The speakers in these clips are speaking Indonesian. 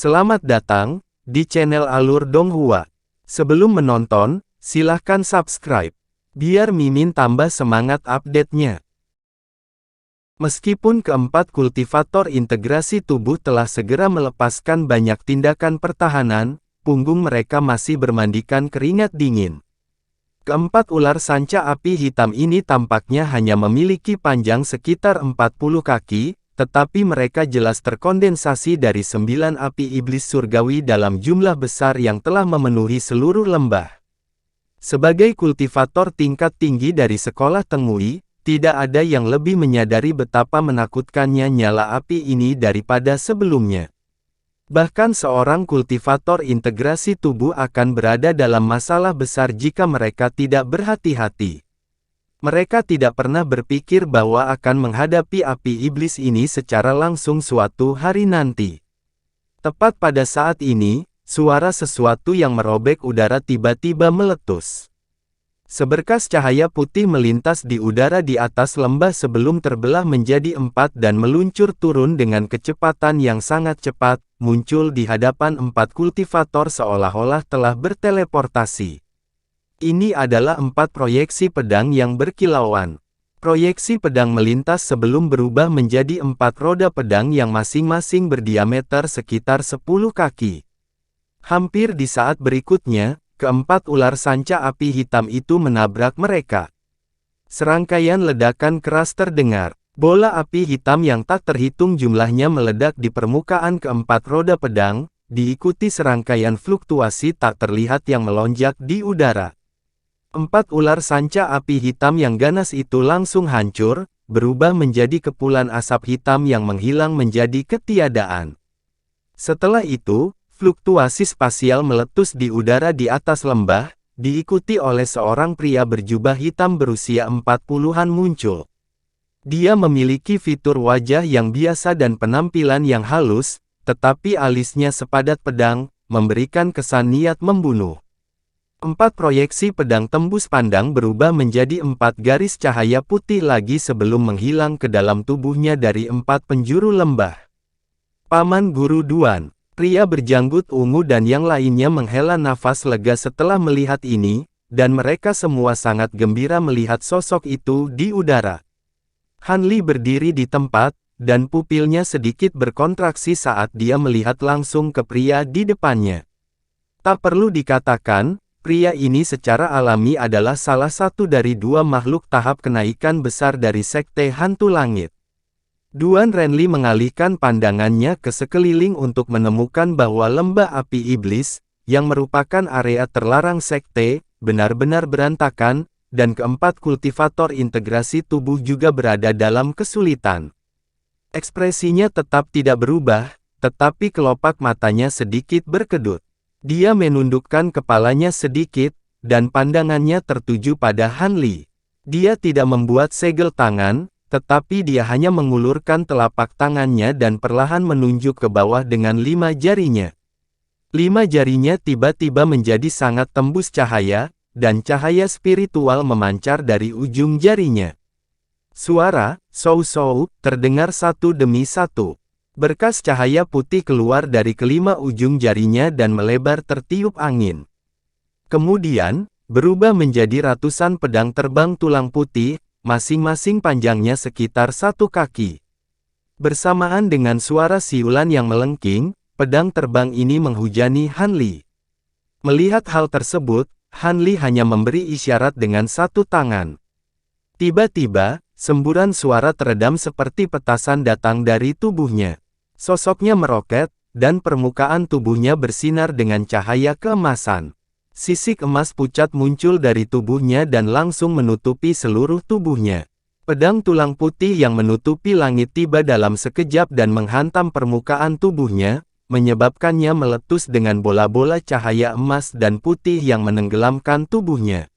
Selamat datang di channel Alur Donghua. Sebelum menonton, silahkan subscribe, biar Mimin tambah semangat update-nya. Meskipun keempat kultivator integrasi tubuh telah segera melepaskan banyak tindakan pertahanan, punggung mereka masih bermandikan keringat dingin. Keempat ular sanca api hitam ini tampaknya hanya memiliki panjang sekitar 40 kaki, tetapi mereka jelas terkondensasi dari 9 api iblis surgawi dalam jumlah besar yang telah memenuhi seluruh lembah. Sebagai kultivator tingkat tinggi dari sekolah Tengui, tidak ada yang lebih menyadari betapa menakutkannya nyala api ini daripada sebelumnya. Bahkan seorang kultivator integrasi tubuh akan berada dalam masalah besar jika mereka tidak berhati-hati. Mereka tidak pernah berpikir bahwa akan menghadapi api iblis ini secara langsung suatu hari nanti. Tepat pada saat ini, suara sesuatu yang merobek udara tiba-tiba meletus. Seberkas cahaya putih melintas di udara di atas lembah sebelum terbelah menjadi 4 dan meluncur turun dengan kecepatan yang sangat cepat, muncul di hadapan 4 kultivator seolah-olah telah berteleportasi. Ini adalah 4 proyeksi pedang yang berkilauan. Proyeksi pedang melintas sebelum berubah menjadi 4 roda pedang yang masing-masing berdiameter sekitar 10 kaki. Hampir di saat berikutnya, keempat ular sanca api hitam itu menabrak mereka. Serangkaian ledakan keras terdengar. Bola api hitam yang tak terhitung jumlahnya meledak di permukaan keempat roda pedang, diikuti serangkaian fluktuasi tak terlihat yang melonjak di udara. 4 ular sanca api hitam yang ganas itu langsung hancur, berubah menjadi kepulan asap hitam yang menghilang menjadi ketiadaan. Setelah itu, fluktuasi spasial meletus di udara di atas lembah, diikuti oleh seorang pria berjubah hitam berusia 40-an muncul. Dia memiliki fitur wajah yang biasa dan penampilan yang halus, tetapi alisnya sepadat pedang, memberikan kesan niat membunuh. 4 proyeksi pedang tembus pandang berubah menjadi 4 garis cahaya putih lagi sebelum menghilang ke dalam tubuhnya dari 4 penjuru lembah. Paman Guru Duan, pria berjanggut ungu dan yang lainnya menghela nafas lega setelah melihat ini, dan mereka semua sangat gembira melihat sosok itu di udara. Han Li berdiri di tempat, dan pupilnya sedikit berkontraksi saat dia melihat langsung ke pria di depannya. Tak perlu dikatakan, pria ini secara alami adalah salah satu dari 2 makhluk tahap kenaikan besar dari Sekte Hantu Langit. Duan Renli mengalihkan pandangannya ke sekeliling untuk menemukan bahwa lembah api iblis, yang merupakan area terlarang Sekte, benar-benar berantakan, dan keempat kultivator integrasi tubuh juga berada dalam kesulitan. Ekspresinya tetap tidak berubah, tetapi kelopak matanya sedikit berkedut. Dia menundukkan kepalanya sedikit, dan pandangannya tertuju pada Han Li. Dia tidak membuat segel tangan, tetapi dia hanya mengulurkan telapak tangannya dan perlahan menunjuk ke bawah dengan 5 jarinya. 5 jarinya tiba-tiba menjadi sangat tembus cahaya, dan cahaya spiritual memancar dari ujung jarinya. Suara, "Sow-sow," terdengar satu demi satu. Berkas cahaya putih keluar dari kelima ujung jarinya dan melebar tertiup angin. Kemudian, berubah menjadi ratusan pedang terbang tulang putih, masing-masing panjangnya sekitar 1 kaki. Bersamaan dengan suara siulan yang melengking, pedang terbang ini menghujani Han Li. Melihat hal tersebut, Han Li hanya memberi isyarat dengan 1 tangan. Tiba-tiba, semburan suara teredam seperti petasan datang dari tubuhnya. Sosoknya meroket, dan permukaan tubuhnya bersinar dengan cahaya keemasan. Sisik emas pucat muncul dari tubuhnya dan langsung menutupi seluruh tubuhnya. Pedang tulang putih yang menutupi langit tiba dalam sekejap dan menghantam permukaan tubuhnya, menyebabkannya meletus dengan bola-bola cahaya emas dan putih yang menenggelamkan tubuhnya.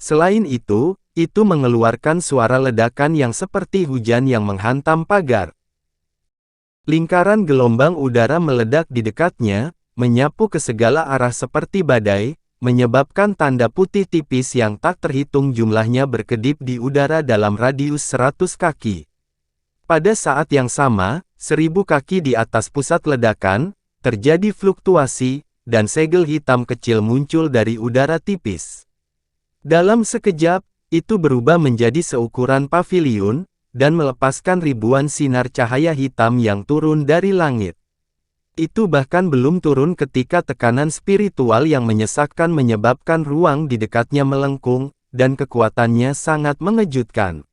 Selain itu mengeluarkan suara ledakan yang seperti hujan yang menghantam pagar. Lingkaran gelombang udara meledak di dekatnya, menyapu ke segala arah seperti badai, menyebabkan tanda putih tipis yang tak terhitung jumlahnya berkedip di udara dalam radius 100 kaki. Pada saat yang sama, 1000 kaki di atas pusat ledakan, terjadi fluktuasi, dan segel hitam kecil muncul dari udara tipis. Dalam sekejap, itu berubah menjadi seukuran paviliun, dan melepaskan ribuan sinar cahaya hitam yang turun dari langit. Itu bahkan belum turun ketika tekanan spiritual yang menyesakkan menyebabkan ruang di dekatnya melengkung, dan kekuatannya sangat mengejutkan.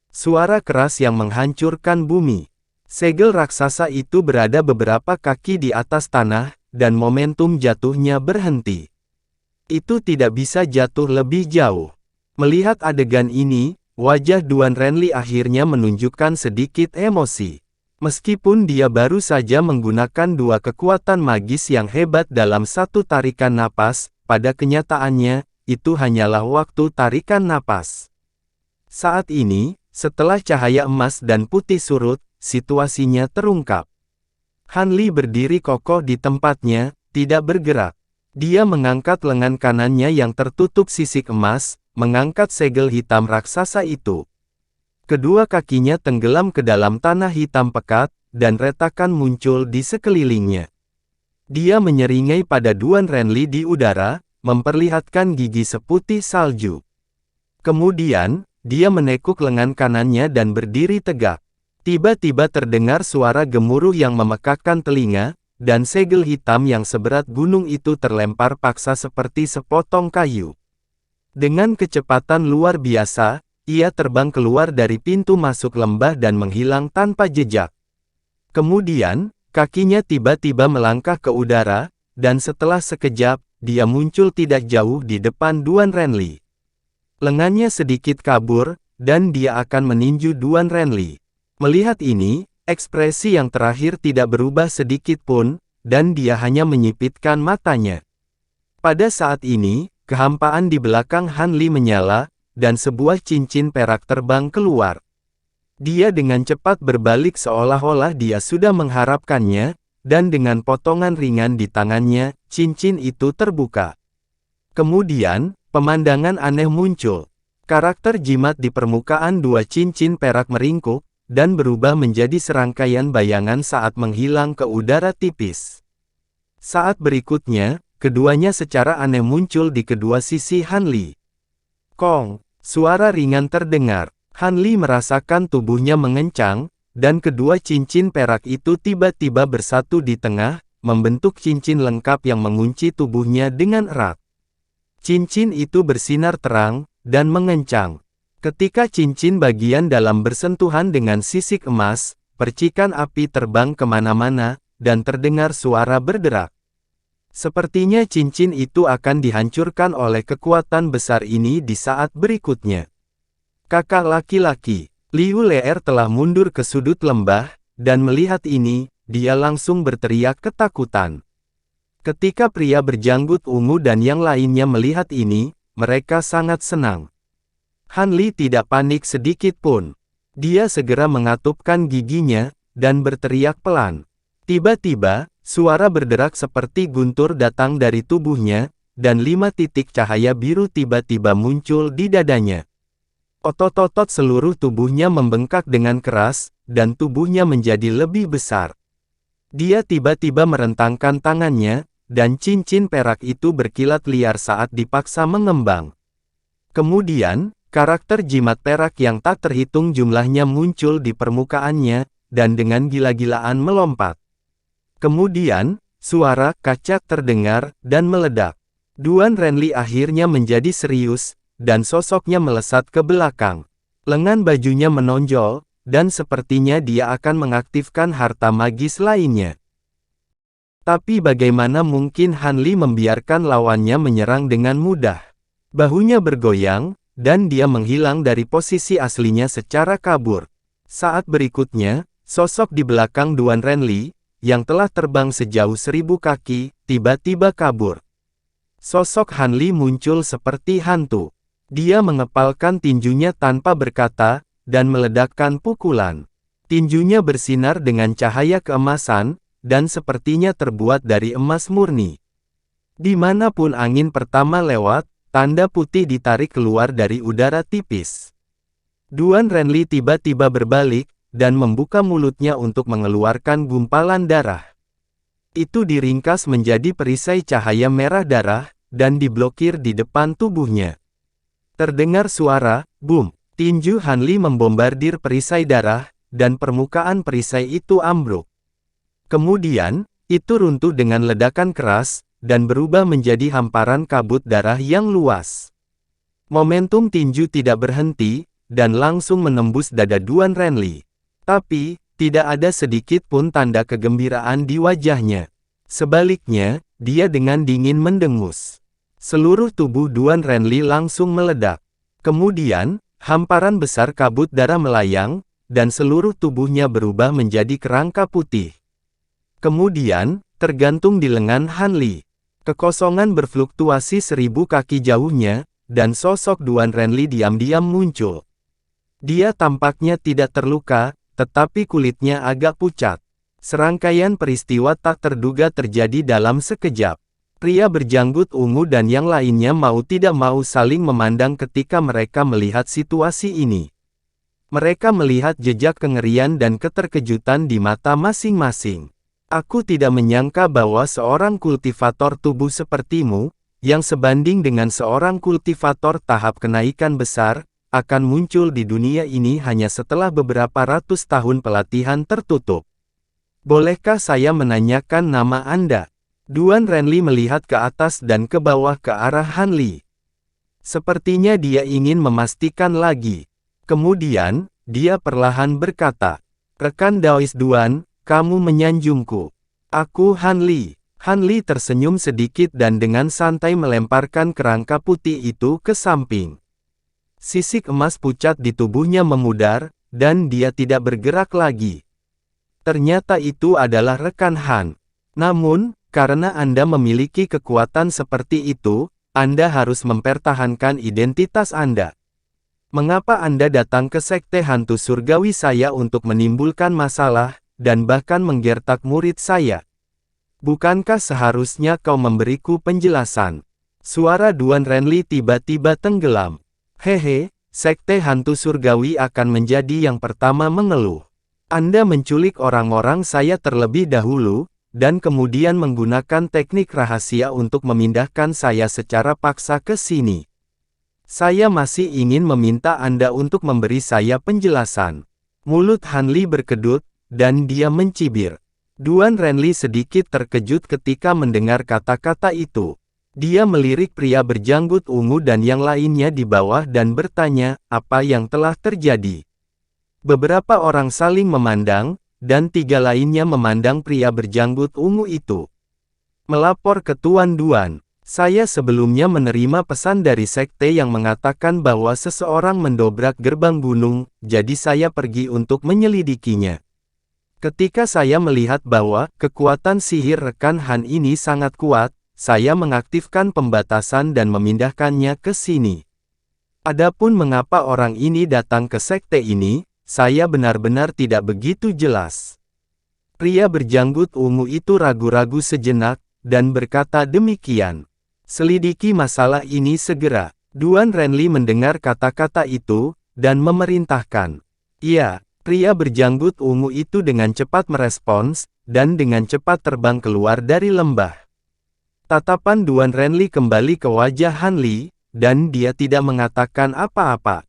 Suara keras yang menghancurkan bumi. Segel raksasa itu berada beberapa kaki di atas tanah, dan momentum jatuhnya berhenti. Itu tidak bisa jatuh lebih jauh. Melihat adegan ini, wajah Duan Renli akhirnya menunjukkan sedikit emosi. Meskipun dia baru saja menggunakan dua kekuatan magis yang hebat dalam satu tarikan napas, pada kenyataannya, itu hanyalah waktu tarikan napas. Saat ini, setelah cahaya emas dan putih surut, situasinya terungkap. Han Li berdiri kokoh di tempatnya, tidak bergerak. Dia mengangkat lengan kanannya yang tertutup sisik emas, mengangkat segel hitam raksasa itu. Kedua kakinya tenggelam ke dalam tanah hitam pekat, dan retakan muncul di sekelilingnya. Dia menyeringai pada Duan Renli di udara, memperlihatkan gigi seputih salju. Kemudian, dia menekuk lengan kanannya dan berdiri tegak. Tiba-tiba terdengar suara gemuruh yang memekakkan telinga, dan segel hitam yang seberat gunung itu terlempar paksa seperti sepotong kayu. Dengan kecepatan luar biasa, ia terbang keluar dari pintu masuk lembah dan menghilang tanpa jejak. Kemudian, kakinya tiba-tiba melangkah ke udara, dan setelah sekejap, dia muncul tidak jauh di depan Duan Renli. Lengannya sedikit kabur, dan dia akan meninju Duan Renli. Melihat ini, ekspresi yang terakhir tidak berubah sedikit pun, dan dia hanya menyipitkan matanya. Pada saat ini, kehampaan di belakang Han Li menyala, dan sebuah cincin perak terbang keluar. Dia dengan cepat berbalik seolah-olah dia sudah mengharapkannya, dan dengan potongan ringan di tangannya, cincin itu terbuka. Kemudian, pemandangan aneh muncul. Karakter jimat di permukaan dua cincin perak meringkuk, dan berubah menjadi serangkaian bayangan saat menghilang ke udara tipis. Saat berikutnya, keduanya secara aneh muncul di kedua sisi Han Li. Kong, suara ringan terdengar. Han Li merasakan tubuhnya mengencang, dan kedua cincin perak itu tiba-tiba bersatu di tengah, membentuk cincin lengkap yang mengunci tubuhnya dengan erat. Cincin itu bersinar terang, dan mengencang. Ketika cincin bagian dalam bersentuhan dengan sisik emas, percikan api terbang kemana-mana, dan terdengar suara berderak. Sepertinya cincin itu akan dihancurkan oleh kekuatan besar ini di saat berikutnya. Kakak laki-laki, Liu Leer telah mundur ke sudut lembah, dan melihat ini, dia langsung berteriak ketakutan. Ketika pria berjanggut ungu dan yang lainnya melihat ini, mereka sangat senang. Han Li tidak panik sedikit pun. Dia segera mengatupkan giginya, dan berteriak pelan. Tiba-tiba, suara berderak seperti guntur datang dari tubuhnya, dan 5 titik cahaya biru tiba-tiba muncul di dadanya. Otot-otot seluruh tubuhnya membengkak dengan keras, dan tubuhnya menjadi lebih besar. Dia tiba-tiba merentangkan tangannya, dan cincin perak itu berkilat liar saat dipaksa mengembang. Kemudian, karakter jimat perak yang tak terhitung jumlahnya muncul di permukaannya, dan dengan gila-gilaan melompat. Kemudian, suara kacak terdengar, dan meledak. Duan Renli akhirnya menjadi serius, dan sosoknya melesat ke belakang. Lengan bajunya menonjol, dan sepertinya dia akan mengaktifkan harta magis lainnya. Tapi bagaimana mungkin Han Li membiarkan lawannya menyerang dengan mudah? Bahunya bergoyang, dan dia menghilang dari posisi aslinya secara kabur. Saat berikutnya, sosok di belakang Duan Renli, yang telah terbang sejauh 1000 kaki, tiba-tiba kabur. Sosok Han Li muncul seperti hantu. Dia mengepalkan tinjunya tanpa berkata, dan meledakkan pukulan. Tinjunya bersinar dengan cahaya keemasan, dan sepertinya terbuat dari emas murni. Dimanapun angin pertama lewat, tanda putih ditarik keluar dari udara tipis. Duan Renli tiba-tiba berbalik, dan membuka mulutnya untuk mengeluarkan gumpalan darah. Itu diringkas menjadi perisai cahaya merah darah, dan diblokir di depan tubuhnya. Terdengar suara, boom, tinju Hanli membombardir perisai darah, dan permukaan perisai itu ambruk. Kemudian, itu runtuh dengan ledakan keras, dan berubah menjadi hamparan kabut darah yang luas. Momentum tinju tidak berhenti, dan langsung menembus dada Duan Renli. Tapi, tidak ada sedikit pun tanda kegembiraan di wajahnya. Sebaliknya, dia dengan dingin mendengus. Seluruh tubuh Duan Renli langsung meledak. Kemudian, hamparan besar kabut darah melayang, dan seluruh tubuhnya berubah menjadi kerangka putih. Kemudian, tergantung di lengan Hanli. Kekosongan berfluktuasi 1000 kaki jauhnya, dan sosok Duan Renli diam-diam muncul. Dia tampaknya tidak terluka, tetapi kulitnya agak pucat. Serangkaian peristiwa tak terduga terjadi dalam sekejap. Pria berjanggut ungu dan yang lainnya mau tidak mau saling memandang ketika mereka melihat situasi ini. Mereka melihat jejak kengerian dan keterkejutan di mata masing-masing. Aku tidak menyangka bahwa seorang kultivator tubuh sepertimu, yang sebanding dengan seorang kultivator tahap kenaikan besar, akan muncul di dunia ini hanya setelah beberapa ratus tahun pelatihan tertutup. Bolehkah saya menanyakan nama Anda? Duan Renli melihat ke atas dan ke bawah ke arah Hanli. Sepertinya dia ingin memastikan lagi. Kemudian, dia perlahan berkata, "Rekan Daois Duan, kamu menyanjungku. Aku Hanli." Hanli tersenyum sedikit dan dengan santai melemparkan kerangka putih itu ke samping. Sisik emas pucat di tubuhnya memudar, dan dia tidak bergerak lagi. Ternyata itu adalah rekan Han. Namun, karena Anda memiliki kekuatan seperti itu, Anda harus mempertahankan identitas Anda. Mengapa Anda datang ke Sekte Hantu Surgawi saya untuk menimbulkan masalah, dan bahkan menggertak murid saya? Bukankah seharusnya kau memberiku penjelasan? Suara Duan Renli tiba-tiba tenggelam. Hehe, Sekte Hantu Surgawi akan menjadi yang pertama mengeluh. Anda menculik orang-orang saya terlebih dahulu, dan kemudian menggunakan teknik rahasia untuk memindahkan saya secara paksa ke sini. Saya masih ingin meminta Anda untuk memberi saya penjelasan. Mulut Hanli berkedut, dan dia mencibir. Duan Renli sedikit terkejut ketika mendengar kata-kata itu. Dia melirik pria berjanggut ungu dan yang lainnya di bawah dan bertanya, apa yang telah terjadi? Beberapa orang saling memandang, dan 3 lainnya memandang pria berjanggut ungu itu. Melapor ke Tuan Duan, saya sebelumnya menerima pesan dari sekte yang mengatakan bahwa seseorang mendobrak gerbang gunung, jadi saya pergi untuk menyelidikinya. Ketika saya melihat bahwa kekuatan sihir rekan Han ini sangat kuat, saya mengaktifkan pembatasan dan memindahkannya ke sini. Adapun mengapa orang ini datang ke sekte ini, saya benar-benar tidak begitu jelas. Pria berjanggut ungu itu ragu-ragu sejenak, dan berkata demikian. Selidiki masalah ini segera. Duan Renli mendengar kata-kata itu, dan memerintahkan. Iya, pria berjanggut ungu itu dengan cepat merespons, dan dengan cepat terbang keluar dari lembah. Tatapan Duan Renli kembali ke wajah Hanli, dan dia tidak mengatakan apa-apa.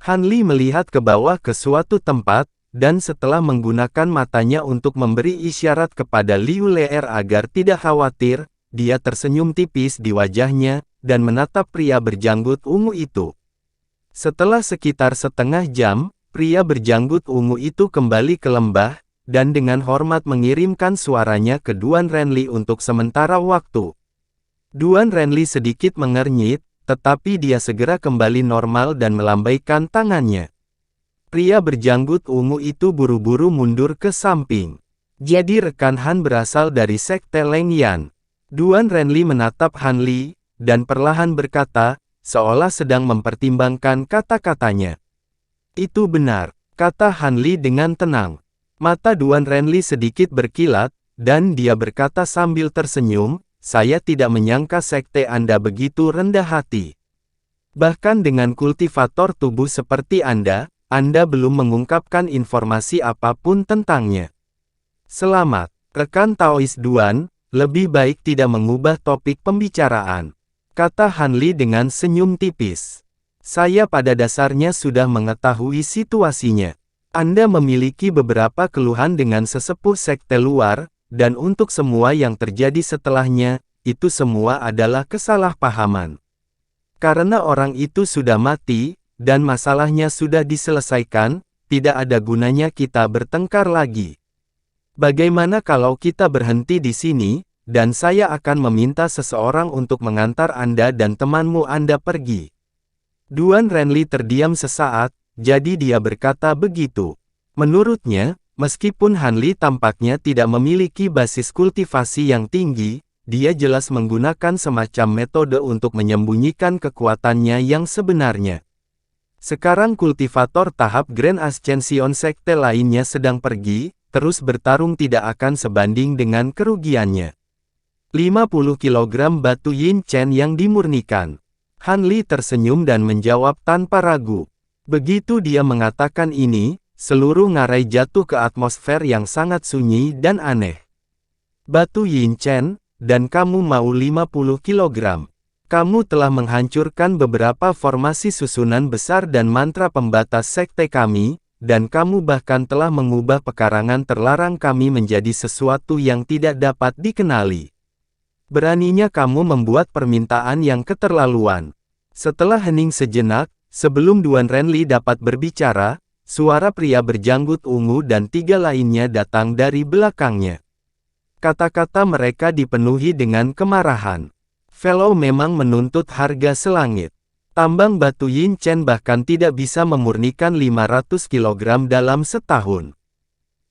Hanli melihat ke bawah ke suatu tempat, dan setelah menggunakan matanya untuk memberi isyarat kepada Liu Leer agar tidak khawatir, dia tersenyum tipis di wajahnya, dan menatap pria berjanggut ungu itu. Setelah sekitar setengah jam, pria berjanggut ungu itu kembali ke lembah, dan dengan hormat mengirimkan suaranya ke Duan Renli untuk sementara waktu. Duan Renli sedikit mengernyit, tetapi dia segera kembali normal dan melambaikan tangannya. Pria berjanggut ungu itu buru-buru mundur ke samping. Jadi rekan Han berasal dari sekte Leng Yan. Duan Renli menatap Hanli, dan perlahan berkata, seolah sedang mempertimbangkan kata-katanya. Itu benar, kata Hanli dengan tenang. Mata Duan Renli sedikit berkilat, dan dia berkata sambil tersenyum, saya tidak menyangka sekte Anda begitu rendah hati. Bahkan dengan kultivator tubuh seperti Anda belum mengungkapkan informasi apapun tentangnya. Selamat. Rekan Taois Duan, lebih baik tidak mengubah topik pembicaraan, kata Han Li dengan senyum tipis. Saya pada dasarnya sudah mengetahui situasinya. Anda memiliki beberapa keluhan dengan sesepuh sekte luar, dan untuk semua yang terjadi setelahnya, itu semua adalah kesalahpahaman. Karena orang itu sudah mati, dan masalahnya sudah diselesaikan, tidak ada gunanya kita bertengkar lagi. Bagaimana kalau kita berhenti di sini, dan saya akan meminta seseorang untuk mengantar Anda dan temanmu Anda pergi. Duan Renli terdiam sesaat, jadi dia berkata begitu. Menurutnya, meskipun Han Li tampaknya tidak memiliki basis kultivasi yang tinggi, dia jelas menggunakan semacam metode untuk menyembunyikan kekuatannya yang sebenarnya. Sekarang kultivator tahap Grand Ascension sekte lainnya sedang pergi, terus bertarung tidak akan sebanding dengan kerugiannya. 50 kg batu Yin Chen yang dimurnikan. Han Li tersenyum dan menjawab tanpa ragu. Begitu dia mengatakan ini, seluruh ngarai jatuh ke atmosfer yang sangat sunyi dan aneh. Batu Yin Chen, dan kamu mau 50 kg. Kamu telah menghancurkan beberapa formasi susunan besar dan mantra pembatas sekte kami, dan kamu bahkan telah mengubah pekarangan terlarang kami menjadi sesuatu yang tidak dapat dikenali. Beraninya kamu membuat permintaan yang keterlaluan. Setelah hening sejenak, sebelum Duan Renli dapat berbicara, suara pria berjanggut ungu dan 3 lainnya datang dari belakangnya. Kata-kata mereka dipenuhi dengan kemarahan. Fellow memang menuntut harga selangit. Tambang batu Yin Chen bahkan tidak bisa memurnikan 500 kg dalam setahun.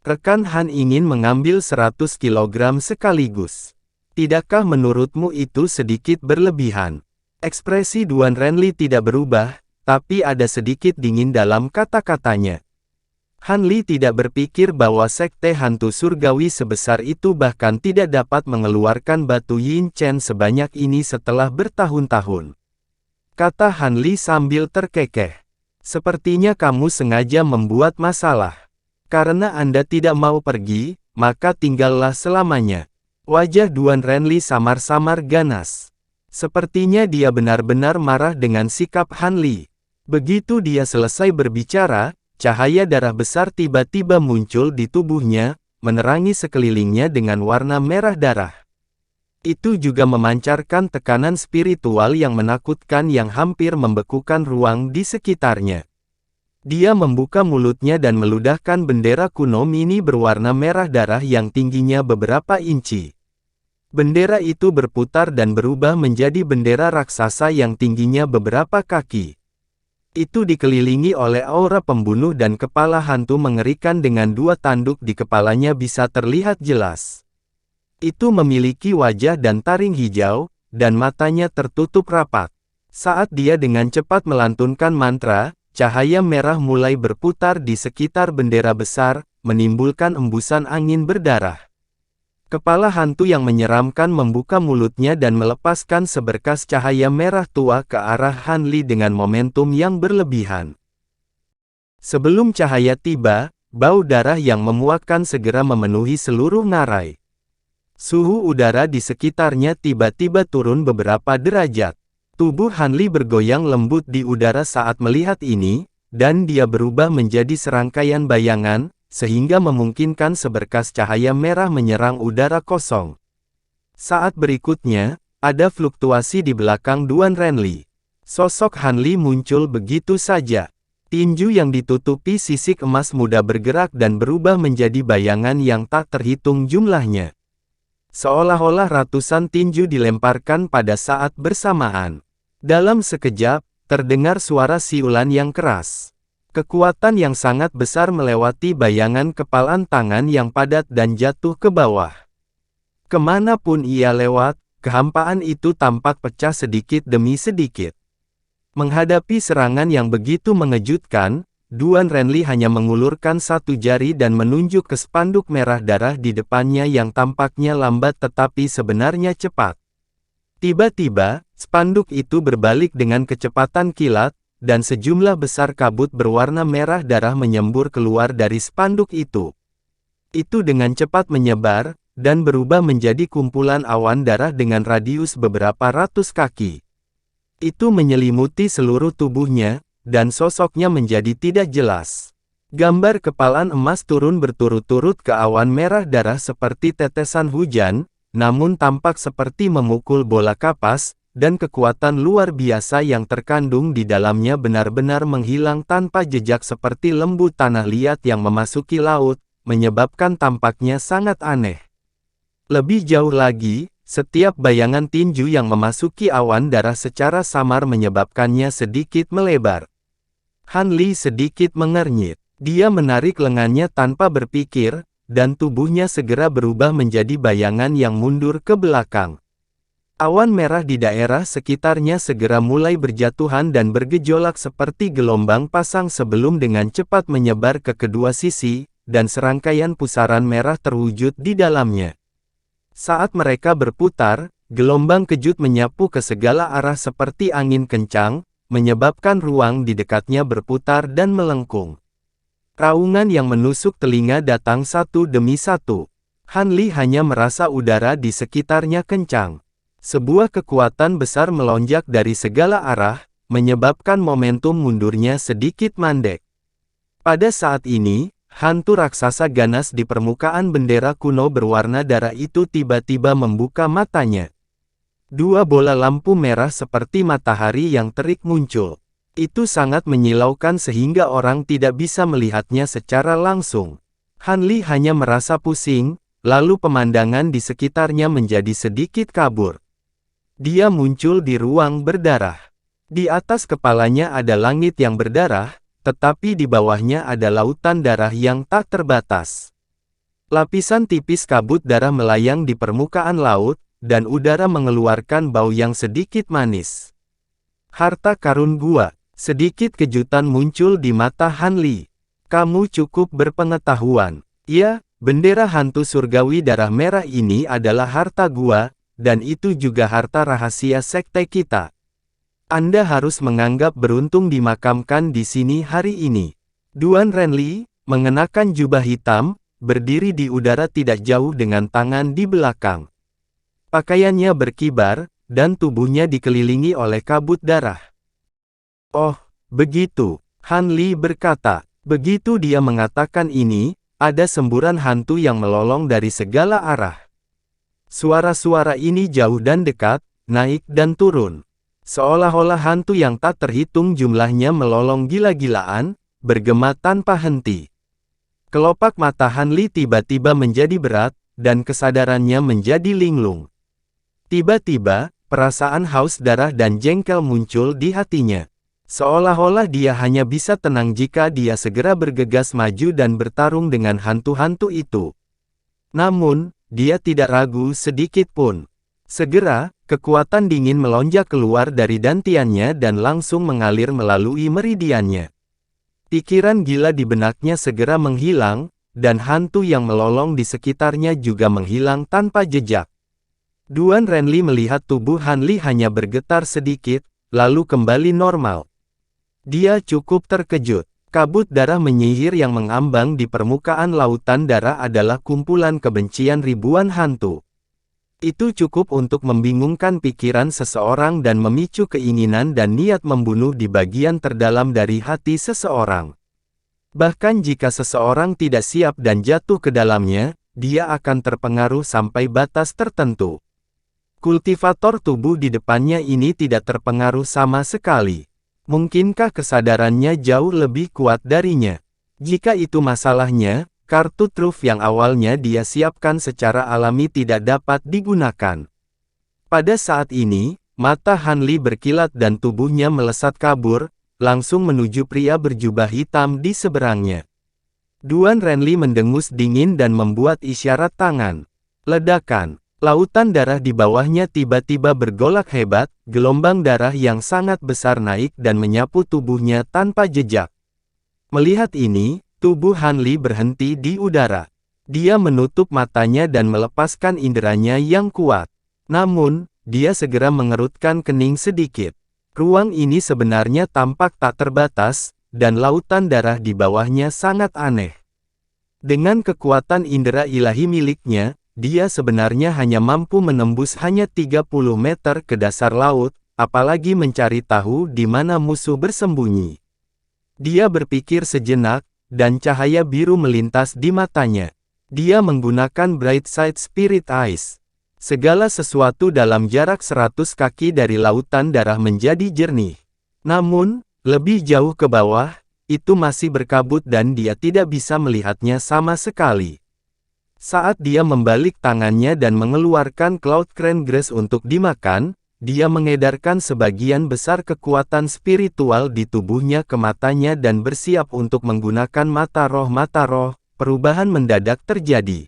Rekan Han ingin mengambil 100 kg sekaligus. Tidakkah menurutmu itu sedikit berlebihan? Ekspresi Duan Renli tidak berubah, tapi ada sedikit dingin dalam kata-katanya. Han Li tidak berpikir bahwa sekte hantu surgawi sebesar itu bahkan tidak dapat mengeluarkan batu Yin Chen sebanyak ini setelah bertahun-tahun. Kata Han Li sambil terkekeh. Sepertinya kamu sengaja membuat masalah. Karena Anda tidak mau pergi, maka tinggallah selamanya. Wajah Duan Renli samar-samar ganas. Sepertinya dia benar-benar marah dengan sikap Han Li. Begitu dia selesai berbicara, cahaya darah besar tiba-tiba muncul di tubuhnya, menerangi sekelilingnya dengan warna merah darah. Itu juga memancarkan tekanan spiritual yang menakutkan yang hampir membekukan ruang di sekitarnya. Dia membuka mulutnya dan meludahkan bendera kuno mini berwarna merah darah yang tingginya beberapa inci. Bendera itu berputar dan berubah menjadi bendera raksasa yang tingginya beberapa kaki. Itu dikelilingi oleh aura pembunuh dan kepala hantu mengerikan dengan 2 tanduk di kepalanya bisa terlihat jelas. Itu memiliki wajah dan taring hijau, dan matanya tertutup rapat. Saat dia dengan cepat melantunkan mantra, cahaya merah mulai berputar di sekitar bendera besar, menimbulkan embusan angin berdarah. Kepala hantu yang menyeramkan membuka mulutnya dan melepaskan seberkas cahaya merah tua ke arah Han Li dengan momentum yang berlebihan. Sebelum cahaya tiba, bau darah yang memuakkan segera memenuhi seluruh ngarai. Suhu udara di sekitarnya tiba-tiba turun beberapa derajat. Tubuh Han Li bergoyang lembut di udara saat melihat ini, dan dia berubah menjadi serangkaian bayangan, sehingga memungkinkan seberkas cahaya merah menyerang udara kosong. Saat berikutnya, ada fluktuasi di belakang Duan Renli. Sosok Han Li muncul begitu saja. Tinju yang ditutupi sisik emas muda bergerak dan berubah menjadi bayangan yang tak terhitung jumlahnya. Seolah-olah ratusan tinju dilemparkan pada saat bersamaan. Dalam sekejap, terdengar suara siulan yang keras. Kekuatan yang sangat besar melewati bayangan kepalan tangan yang padat dan jatuh ke bawah. Kemanapun ia lewat, kehampaan itu tampak pecah sedikit demi sedikit. Menghadapi serangan yang begitu mengejutkan, Duan Renli hanya mengulurkan 1 jari dan menunjuk ke spanduk merah darah di depannya yang tampaknya lambat tetapi sebenarnya cepat. Tiba-tiba, spanduk itu berbalik dengan kecepatan kilat, dan sejumlah besar kabut berwarna merah darah menyembur keluar dari spanduk itu. Itu dengan cepat menyebar, dan berubah menjadi kumpulan awan darah dengan radius beberapa ratus kaki. Itu menyelimuti seluruh tubuhnya, dan sosoknya menjadi tidak jelas. Gambar kepalan emas turun berturut-turut ke awan merah darah seperti tetesan hujan, namun tampak seperti memukul bola kapas, dan kekuatan luar biasa yang terkandung di dalamnya benar-benar menghilang tanpa jejak seperti lembu tanah liat yang memasuki laut, menyebabkan tampaknya sangat aneh. Lebih jauh lagi, setiap bayangan tinju yang memasuki awan darah secara samar menyebabkannya sedikit melebar. Han Li sedikit mengernyit. Dia menarik lengannya tanpa berpikir, dan tubuhnya segera berubah menjadi bayangan yang mundur ke belakang. Awan merah di daerah sekitarnya segera mulai berjatuhan dan bergejolak seperti gelombang pasang sebelum dengan cepat menyebar ke kedua sisi, dan serangkaian pusaran merah terwujud di dalamnya. Saat mereka berputar, gelombang kejut menyapu ke segala arah seperti angin kencang, menyebabkan ruang di dekatnya berputar dan melengkung. Raungan yang menusuk telinga datang satu demi satu. Han Li hanya merasa udara di sekitarnya kencang. Sebuah kekuatan besar melonjak dari segala arah, menyebabkan momentum mundurnya sedikit mandek. Pada saat ini, hantu raksasa ganas di permukaan bendera kuno berwarna darah itu tiba-tiba membuka matanya. Dua bola lampu merah seperti matahari yang terik muncul. Itu sangat menyilaukan sehingga orang tidak bisa melihatnya secara langsung. Han Li hanya merasa pusing, lalu pemandangan di sekitarnya menjadi sedikit kabur. Dia muncul di ruang berdarah. Di atas kepalanya ada langit yang berdarah, tetapi di bawahnya ada lautan darah yang tak terbatas. Lapisan tipis kabut darah melayang di permukaan laut, dan udara mengeluarkan bau yang sedikit manis. Harta karun gua. Sedikit kejutan muncul di mata Han Li. Kamu cukup berpengetahuan. Ya, bendera hantu surgawi darah merah ini adalah harta gua, dan itu juga harta rahasia sekte kita. Anda harus menganggap beruntung dimakamkan di sini hari ini. Duan Renli, mengenakan jubah hitam, berdiri di udara tidak jauh dengan tangan di belakang. Pakaiannya berkibar, dan tubuhnya dikelilingi oleh kabut darah. Oh, begitu, Han Li berkata. Begitu dia mengatakan ini, ada semburan hantu yang melolong dari segala arah. Suara-suara ini jauh dan dekat, naik dan turun. Seolah-olah hantu yang tak terhitung jumlahnya melolong gila-gilaan, bergema tanpa henti. Kelopak mata Han Li tiba-tiba menjadi berat, dan kesadarannya menjadi linglung. Tiba-tiba, perasaan haus darah dan jengkel muncul di hatinya. Seolah-olah dia hanya bisa tenang jika dia segera bergegas maju dan bertarung dengan hantu-hantu itu. Namun, dia tidak ragu sedikit pun. Segera, kekuatan dingin melonjak keluar dari dantiannya dan langsung mengalir melalui meridiannya. Pikiran gila di benaknya segera menghilang, dan hantu yang melolong di sekitarnya juga menghilang tanpa jejak. Duan Renli melihat tubuh Han Li hanya bergetar sedikit, lalu kembali normal. Dia cukup terkejut. Kabut darah menyihir yang mengambang di permukaan lautan darah adalah kumpulan kebencian ribuan hantu. Itu cukup untuk membingungkan pikiran seseorang dan memicu keinginan dan niat membunuh di bagian terdalam dari hati seseorang. Bahkan jika seseorang tidak siap dan jatuh ke dalamnya, dia akan terpengaruh sampai batas tertentu. Kultivator tubuh di depannya ini tidak terpengaruh sama sekali. Mungkinkah kesadarannya jauh lebih kuat darinya? Jika itu masalahnya, kartu truf yang awalnya dia siapkan secara alami tidak dapat digunakan. Pada saat ini, mata Han Li berkilat dan tubuhnya melesat kabur, langsung menuju pria berjubah hitam di seberangnya. Duan Renli mendengus dingin dan membuat isyarat tangan. Ledakan. Lautan darah di bawahnya tiba-tiba bergolak hebat, gelombang darah yang sangat besar naik dan menyapu tubuhnya tanpa jejak. Melihat ini, tubuh Han Li berhenti di udara. Dia menutup matanya dan melepaskan inderanya yang kuat. Namun, dia segera mengerutkan kening sedikit. Ruang ini sebenarnya tampak tak terbatas, dan lautan darah di bawahnya sangat aneh. Dengan kekuatan indera ilahi miliknya, dia sebenarnya hanya mampu menembus hanya 30 meter ke dasar laut, apalagi mencari tahu di mana musuh bersembunyi. Dia berpikir sejenak, dan cahaya biru melintas di matanya. Dia menggunakan Bright Side Spirit Eyes. Segala sesuatu dalam jarak 100 kaki dari lautan darah menjadi jernih. Namun, lebih jauh ke bawah, itu masih berkabut dan dia tidak bisa melihatnya sama sekali. Saat dia membalik tangannya dan mengeluarkan Cloud Crane Grass untuk dimakan, dia mengedarkan sebagian besar kekuatan spiritual di tubuhnya ke matanya dan bersiap untuk menggunakan mata roh. Perubahan mendadak terjadi.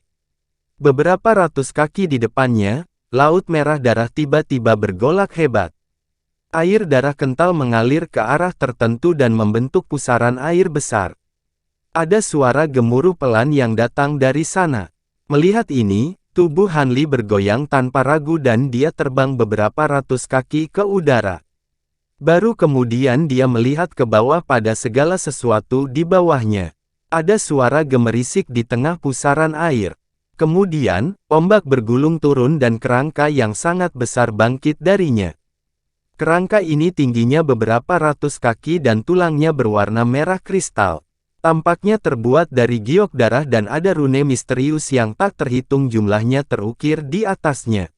Beberapa ratus kaki di depannya, Laut Merah Darah tiba-tiba bergolak hebat. Air darah kental mengalir ke arah tertentu dan membentuk pusaran air besar. Ada suara gemuruh pelan yang datang dari sana. Melihat ini, tubuh Han Li bergoyang tanpa ragu dan dia terbang beberapa ratus kaki ke udara. Baru kemudian dia melihat ke bawah pada segala sesuatu di bawahnya. Ada suara gemerisik di tengah pusaran air. Kemudian, ombak bergulung turun dan kerangka yang sangat besar bangkit darinya. Kerangka ini tingginya beberapa ratus kaki dan tulangnya berwarna merah kristal. Tampaknya terbuat dari giok darah dan ada rune misterius yang tak terhitung jumlahnya terukir di atasnya.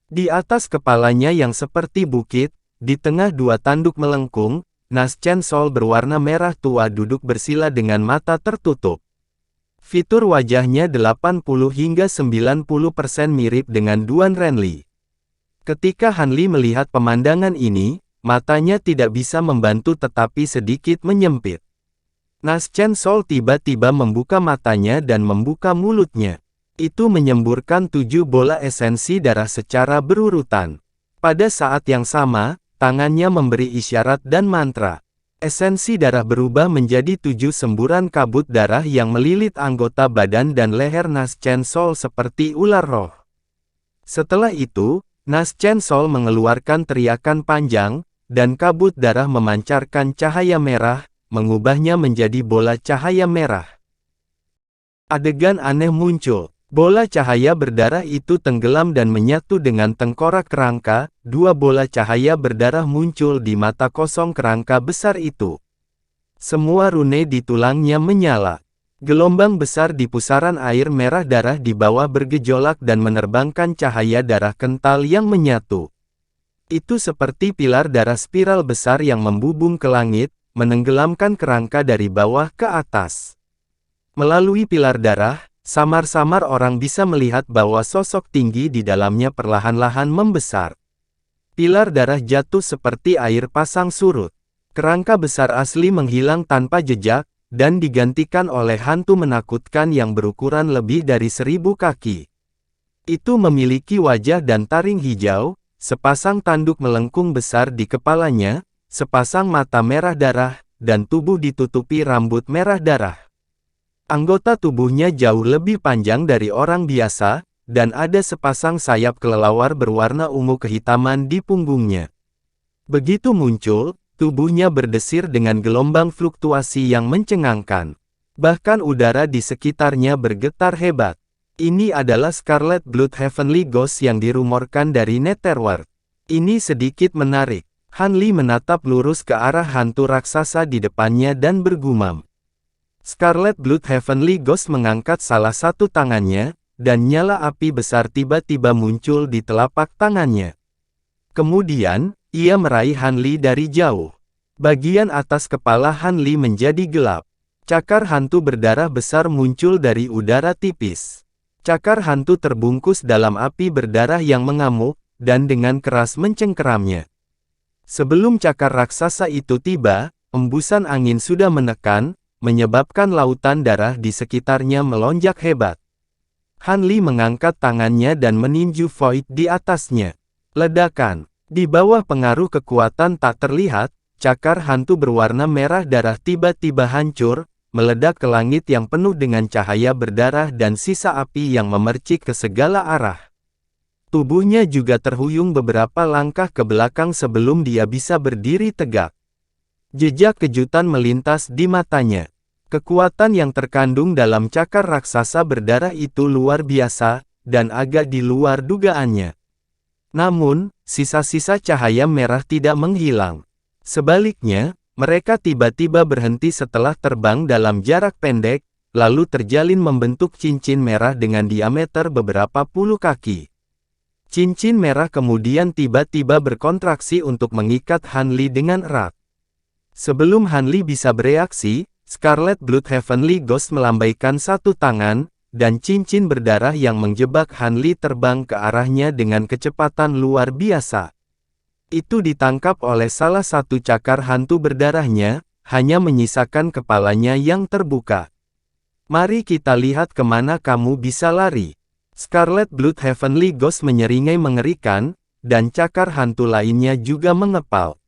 Di atas kepalanya yang seperti bukit, di tengah dua tanduk melengkung, Nas Chen Sol berwarna merah tua duduk bersila dengan mata tertutup. Fitur wajahnya 80 hingga 90% mirip dengan Duan Renli. Ketika Han Li melihat pemandangan ini, matanya tidak bisa membantu tetapi sedikit menyempit. Nas Chen Sol tiba-tiba membuka matanya dan membuka mulutnya. Itu menyemburkan 7 bola esensi darah secara berurutan. Pada saat yang sama, tangannya memberi isyarat dan mantra. Esensi darah berubah menjadi 7 semburan kabut darah yang melilit anggota badan dan leher Nas Chen Sol seperti ular roh. Setelah itu, Nas Chen Sol mengeluarkan teriakan panjang, dan kabut darah memancarkan cahaya merah, mengubahnya menjadi bola cahaya merah. Adegan aneh muncul. Bola cahaya berdarah itu tenggelam dan menyatu dengan tengkorak kerangka. 2 bola cahaya berdarah muncul di mata kosong kerangka besar itu. Semua rune di tulangnya menyala. Gelombang besar di pusaran air merah darah di bawah bergejolak dan menerbangkan cahaya darah kental yang menyatu. Itu seperti pilar darah spiral besar yang membubung ke langit, menenggelamkan kerangka dari bawah ke atas. Melalui pilar darah, samar-samar orang bisa melihat bahwa sosok tinggi di dalamnya perlahan-lahan membesar. Pilar darah jatuh seperti air pasang surut. Kerangka besar asli menghilang tanpa jejak, dan digantikan oleh hantu menakutkan yang berukuran lebih dari 1000 kaki. Itu memiliki wajah dan taring hijau, sepasang tanduk melengkung besar di kepalanya, sepasang mata merah darah, dan tubuh ditutupi rambut merah darah. Anggota tubuhnya jauh lebih panjang dari orang biasa, dan ada sepasang sayap kelelawar berwarna ungu kehitaman di punggungnya. Begitu muncul, tubuhnya berdesir dengan gelombang fluktuasi yang mencengangkan. Bahkan udara di sekitarnya bergetar hebat. Ini adalah Scarlet Blood Heavenly Ghost yang dirumorkan dari Netherworld. Ini sedikit menarik. Han Li menatap lurus ke arah hantu raksasa di depannya dan bergumam. Scarlet Blood Heavenly Ghost mengangkat salah satu tangannya, dan nyala api besar tiba-tiba muncul di telapak tangannya. Kemudian, ia meraih Han Li dari jauh. Bagian atas kepala Han Li menjadi gelap. Cakar hantu berdarah besar muncul dari udara tipis. Cakar hantu terbungkus dalam api berdarah yang mengamuk, dan dengan keras mencengkeramnya. Sebelum cakar raksasa itu tiba, embusan angin sudah menekan, menyebabkan lautan darah di sekitarnya melonjak hebat. Han Li mengangkat tangannya dan meninju Void di atasnya. Ledakan. Di bawah pengaruh kekuatan tak terlihat, cakar hantu berwarna merah darah tiba-tiba hancur, meledak ke langit yang penuh dengan cahaya berdarah dan sisa api yang memercik ke segala arah. Tubuhnya juga terhuyung beberapa langkah ke belakang sebelum dia bisa berdiri tegak. Jejak kejutan melintas di matanya. Kekuatan yang terkandung dalam cakar raksasa berdarah itu luar biasa, dan agak di luar dugaannya. Namun, sisa-sisa cahaya merah tidak menghilang. Sebaliknya, mereka tiba-tiba berhenti setelah terbang dalam jarak pendek, lalu terjalin membentuk cincin merah dengan diameter beberapa puluh kaki. Cincin merah kemudian tiba-tiba berkontraksi untuk mengikat Han Li dengan erat. Sebelum Han Li bisa bereaksi, Scarlet Blood Heavenly Ghost melambaikan satu tangan, dan cincin berdarah yang menjebak Han Li terbang ke arahnya dengan kecepatan luar biasa. Itu ditangkap oleh salah satu cakar hantu berdarahnya, hanya menyisakan kepalanya yang terbuka. Mari kita lihat kemana kamu bisa lari. Scarlet Blood Heavenly Ghost menyeringai mengerikan, dan cakar hantu lainnya juga mengepal.